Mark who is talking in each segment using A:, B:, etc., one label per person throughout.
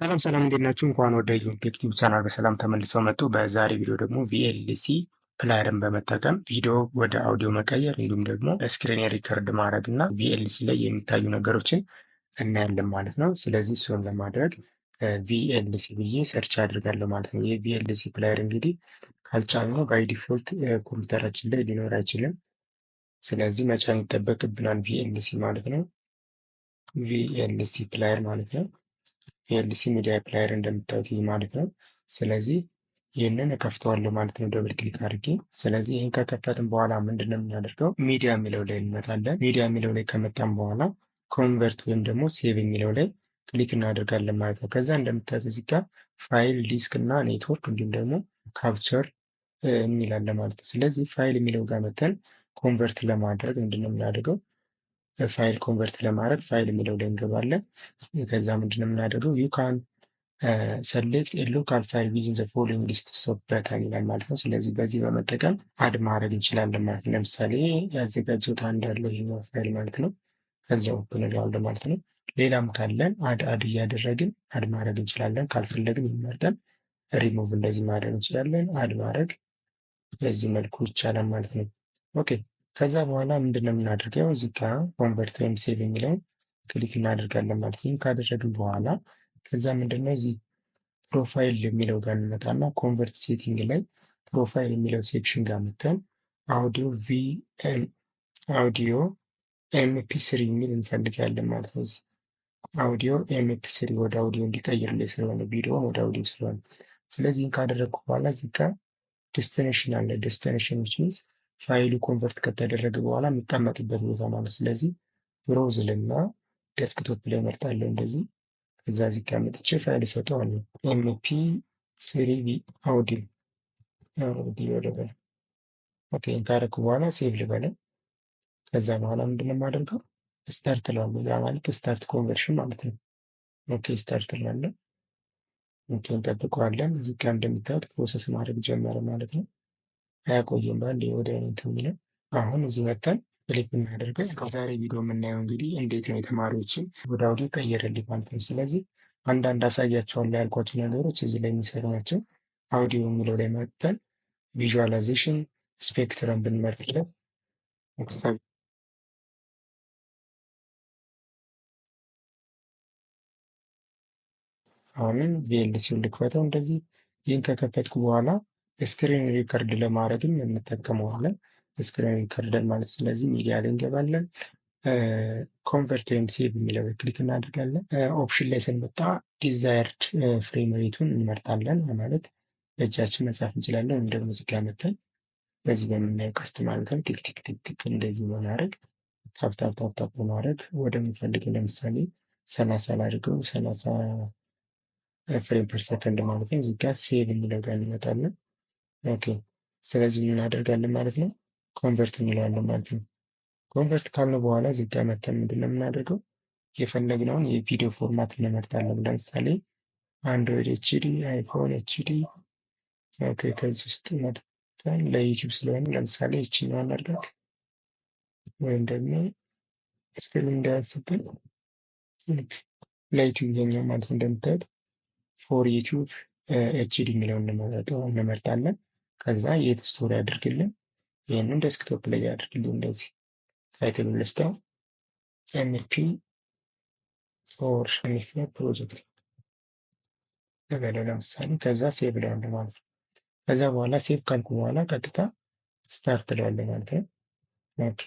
A: ሰላም ሰላም እንዴት ናችሁ? እንኳን ወደ ዩቲዩብ ቻናል በሰላም ተመልሰው መጡ። በዛሬ ቪዲዮ ደግሞ ቪኤልሲ ፕላየርን በመጠቀም ቪዲዮ ወደ አውዲዮ መቀየር እንዲሁም ደግሞ ስክሪን ሪከርድ ማድረግ እና ቪኤልሲ ላይ የሚታዩ ነገሮችን እናያለን ማለት ነው። ስለዚህ እሱን ለማድረግ ቪኤልሲ ብዬ ሰርች አድርጋለሁ ማለት ነው። ይህ ቪኤልሲ ፕላየር እንግዲህ ካልጫነው ባይ ዲፎልት ኮምፒውተራችን ላይ ሊኖር አይችልም። ስለዚህ መጫን ይጠበቅብናል ቪኤልሲ ማለት ነው። ቪኤልሲ ፕላየር ማለት ነው። ቪኤልሲ ሚዲያ ፕላየር እንደምታዩት ይህ ማለት ነው። ስለዚህ ይህንን እከፍተዋለሁ ማለት ነው ደብል ክሊክ አድርጌ። ስለዚህ ይህን ከከፈትን በኋላ ምንድን ነው የምናደርገው? ሚዲያ የሚለው ላይ እንመጣለን። ሚዲያ የሚለው ላይ ከመጣን በኋላ ኮንቨርት ወይም ደግሞ ሴቭ የሚለው ላይ ክሊክ እናደርጋለን ማለት ነው። ከዛ እንደምታዩት እዚህ ጋር ፋይል፣ ዲስክ እና ኔትወርክ እንዲሁም ደግሞ ካፕቸር የሚላለ ማለት ነው። ስለዚህ ፋይል የሚለው ጋር መተን ኮንቨርት ለማድረግ ምንድን ነው የምናደርገው? ፋይል ኮንቨርት ለማድረግ ፋይል የሚለው ላይ እንገባለን። ከዛ ምንድነው የምናደርገው ዩ ካን ሰሌክት ሎካል ፋይል ዊዝን ዘ ፎሎዊንግ ሊስት ኦፍ በተን ይላል ማለት ነው። ስለዚህ በዚህ በመጠቀም አድ ማድረግ እንችላለን ማለት ነው። ለምሳሌ ያዘጋጀሁት አንድ ያለው ይሄኛው ፋይል ማለት ነው። ከዛ ኦፕን እለዋለሁ ማለት ነው። ሌላም ካለን አድ እያደረግን አድ ማድረግ እንችላለን። ካልፈለግን ይመርጠን ሪሙቭ እንደዚህ ማድረግ እንችላለን። አድ ማድረግ በዚህ መልኩ ይቻላል ማለት ነው። ኦኬ ከዛ በኋላ ምንድነው የምናደርገው? እዚህ ጋር ኮንቨርት ወይም ሴቭ የሚለውን ክሊክ እናደርጋለን ማለት ነው። ካደረግን በኋላ ከዛ ምንድነው እዚህ ፕሮፋይል የሚለው ጋር እንመጣና ኮንቨርት ሴቲንግ ላይ ፕሮፋይል የሚለው ሴክሽን ጋር መተን አውዲዮ ኤምፒ ስሪ የሚል እንፈልጋለን ማለት ነው። እዚህ አውዲዮ ኤምፒ ስሪ ወደ አውዲዮ እንዲቀይርልኝ ስለሆነ ቪዲዮን ወደ አውዲዮ ስለሆነ፣ ስለዚህ ካደረግኩ በኋላ እዚህ ጋር ዴስቲኔሽን አለ። ዴስቲኔሽን ሚንስ ፋይሉ ኮንቨርት ከተደረገ በኋላ የሚቀመጥበት ቦታ ማለት። ስለዚህ ብሮዝ ልና ዴስክቶፕ ላይ መርጣለሁ እንደዚህ። ከዛ እዚህ ጋር መጥቼ ፋይል እሰጠዋለሁ ኤምፒ ስሪ አውዲዮ ልበል። ኦኬ ካደረኩ በኋላ ሴቭ ልበለው። ከዛ በኋላ ምንድነው የማደርገው? ስታርት እለዋለሁ። ያ ማለት ስታርት ኮንቨርሽን ማለት ነው። ኦኬ ስታርት እለዋለሁ። ኦኬ እንጠብቀዋለን። እዚህ ጋር እንደምታዩት ፕሮሰስ ማድረግ ጀመረ ማለት ነው። አያቆየም በአንድ ወደ እንትን የሚለው። አሁን እዚህ መተን ክሊክ እናደርገው። ከዛሬ ቪዲዮ የምናየው እንግዲህ እንዴት ነው የተማሪዎችን ወደ አውዲዮ ቀየረልኝ ማለት ነው። ስለዚህ አንዳንድ አሳያቸዋለሁ ያልኳቸው ነገሮች እዚህ ላይ የሚሰሩ ናቸው። አውዲዮ የሚለው ላይ መተን ቪዥዋላይዜሽን ስፔክትረም ብንመርጥለት አሁንም ቪኤልሲውን ልክፈተው እንደዚህ። ይህን ከከፈትኩ በኋላ ስክሪን ሪከርድ ለማድረግም እንጠቀመዋለን። ስክሪን ሪከርደር ማለት ስለዚህ ሚዲያ ላይ እንገባለን። ኮንቨርት ወይም ሴቭ የሚለው ክሊክ እናደርጋለን። ኦፕሽን ላይ ስንመጣ ዲዛይርድ ፍሬም ሬቱን እንመርጣለን። ማለት በእጃችን መጻፍ እንችላለን ወይም ደግሞ እዚህ ጋር መተን በዚህ በምናየው ቀስት ማለት ነው ቲክ ቲክ ቲክ ቲክ እንደዚህ በማድረግ ታፕ በማድረግ ወደምንፈልገው ለምሳሌ 30 ላድርገው 30 ፍሬም ፐር ሰከንድ ማለት ነው። እዚህ ጋር ሴቭ የሚለው ጋር እንመጣለን። ኦኬ ስለዚህ ምን እናደርጋለን ማለት ነው? ኮንቨርት እንለዋለን ማለት ነው። ኮንቨርት ካልነው በኋላ እዚህ ጋር መተን ምንድን ነው የምናደርገው? የፈለግነውን የቪዲዮ ፎርማት እንመርጣለን። ለምሳሌ አንድሮይድ ኤችዲ፣ አይፎን ኤችዲ። ኦኬ ከዚህ ውስጥ መርጠን ለዩቲዩብ ስለሆነ ለምሳሌ ይችኛዋን እናድርጋት፣ ወይም ደግሞ ስክሪን እንዳያንስብን ለዩቲዩብ ይሄኛው ማለት እንደምታዩት ፎር ዩቲዩብ ኤችዲ የሚለውን እንመርጣለን። ከዛ የት ስቶሪ ያድርግልን? ይህንን ዴስክቶፕ ላይ ያድርግልን። እንደዚህ ታይትሉን ልስጠው ኤምፒ ፎር ፕሮጀክት ተበለው ለምሳሌ። ከዛ ሴቭ እለዋለሁ ማለት ነው። ከዛ በኋላ ሴቭ ካልኩ በኋላ ቀጥታ ስታርት እለዋለሁ ማለት ነው። ኦኬ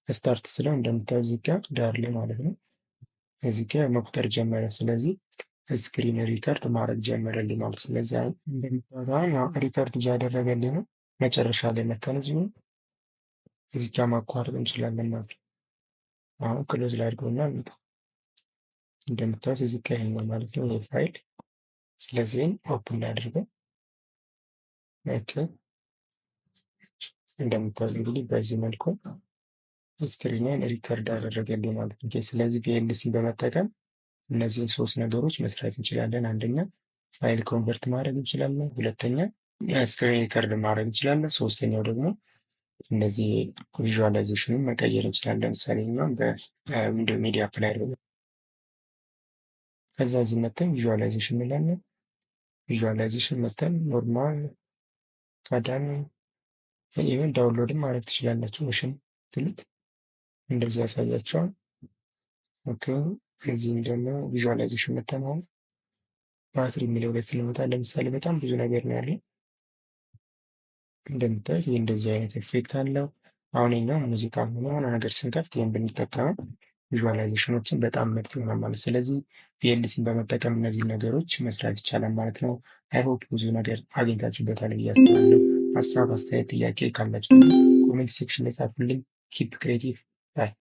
A: ስታርት ስለው እንደምታዩት እዚህ ጋር ዳር ላይ ማለት ነው እዚህ ጋር መቁጠር ጀመረ። ስለዚህ ስክሪን ሪከርድ ማድረግ ጀመረልኝ ማለት። ስለዚህ አሁን እንደምታዩት ሪከርድ እያደረገልኝ ነው። መጨረሻ ላይ መተን እዚህ ጋር ማቋረጥ እንችላለን ማለት ነው። አሁን ክሎዝ ላድርገውና እንውጣ። እንደምታዩት እዚህ ጋር ይሄኛው ማለት ነው ይሄ ፋይል። ስለዚህ ኦፕን ላድርገው። ኦኬ እንደምታዩት እንግዲህ በዚህ መልኩ ስክሪንን ሪከርድ አደረገልኝ ማለት ነው። ስለዚህ ቪኤልሲን በመጠቀም እነዚህን ሶስት ነገሮች መስራት እንችላለን። አንደኛ ፋይል ኮንቨርት ማድረግ እንችላለን። ሁለተኛ ስክሪን ሪከርድ ማድረግ እንችላለን። ሶስተኛው ደግሞ እነዚህ ቪዥዋላይዜሽንን መቀየር እንችላለን። ለምሳሌ በሚዲያ ፕላየር ከዛ እዚህ መተን ቪዥዋላይዜሽን እንላለን። ቪዥዋላይዜሽን መተን ኖርማል ካዳን ይህን ዳውንሎድም ማድረግ ትችላላችሁ። ኦሽን ትሉት እንደዚህ ያሳያቸዋል። ኦኬ እዚህም ደግሞ ቪዥዋላይዜሽን መተን አሁን ባትሪ የሚለው ላይ ስንመጣ ለምሳሌ በጣም ብዙ ነገር ነው ያለው። እንደምታዩት ይህ እንደዚህ አይነት ኤፌክት አለው። አሁን የኛው ሙዚቃ የሆነ ነገር ስንከፍት ይህን ብንጠቀመው ቪዥዋላይዜሽኖችን በጣም ምርጥ ይሆናል ማለት። ስለዚህ ቪኤልሲን በመጠቀም እነዚህ ነገሮች መስራት ይቻላል ማለት ነው። አይሆፕ ብዙ ነገር አግኝታችሁበታል ብዬ አስባለሁ። ሀሳብ፣ አስተያየት፣ ጥያቄ ካላችሁ ኮሜንት ሴክሽን ላይ ጻፉልኝ። ኪፕ ክሬቲቭ ባይ